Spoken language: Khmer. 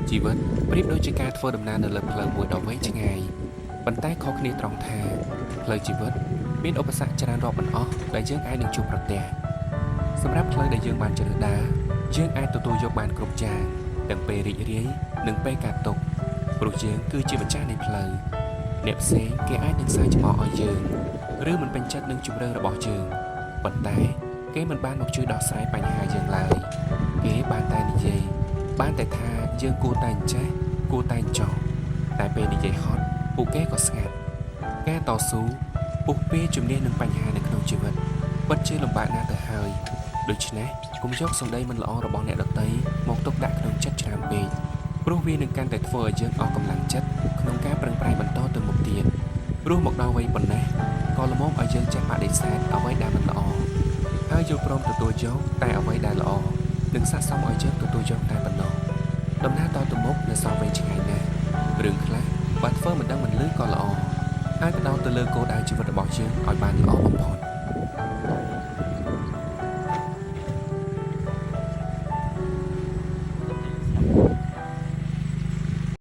ជីវិតប្រៀបដូចជាការធ្វើដំណើរនៅលើផ្លូវមួយដ៏វែងឆ្ងាយប៉ុន្តែខុសគ្នាត្រង់ថាផ្លូវជីវិតមានឧបសគ្គច្រើនរាប់មិនអស់ដែលយើងអាចនឹងជួបប្រទះសម្រាប់ផ្លូវដែលយើងបានជ្រើសដើរយើងអាចទទួលយកបានគ្រប់យ៉ាងទាំងពេលរីករាយនិងពេលកាត់ទុកព្រោះយើងគឺជាម្ចាស់នៃផ្លូវអ្នកផ្សេងគេអាចនឹងសើចឆ្មោះឲ្យយើងឬមិនពេញចិត្តនឹងជម្រើសរបស់យើងប៉ុន្តែគេមិនបានមកជួយដោះស្រាយបញ្ហាយើងឡើយគេបានតែនិយាយបានតែថាយើងគួរតែចេះគួរតែចោះតែពេលនិយាយហត់ពួកគេក៏ស្ងាត់ការតស៊ូពុះពេលជំនះនឹងបញ្ហានៅក្នុងជីវិតពិតជាលំបាកណាស់ទៅហើយដូច្នេះកុំយកសម្ដីមិនល្អរបស់អ្នកដទៃមកទុកដាក់ក្នុងចិត្តច្រើនពេកព្រោះវានឹងកាន់តែធ្វើឲ្យយើងអស់កម្លាំងចិត្តក្នុងការប្រឹងប្រែងបន្តទៅមុខទៀតព្រោះមកដល់វ័យប៉ុណ្ណេះក៏ល្មមឲ្យយើងចេះបដិសេធអ្វីដែលមិនល្អហើយយល់ព្រមទទួលយកតែអ្វីដែលល្អនឹងស័ក្តិសមឲ្យយើងទទួលយកតែប៉ុណ្ណោះដំណើរតទៅមុខនៅសល់វែងឆ្ងាយណាស់រឿងខ្លះបើធ្វើមិនដឹងមិនលឺក៏ល្អហើយផ្ដោតទៅលើគោលដៅជីវិតរបស់យើងឲ្យបានល្អបំផុត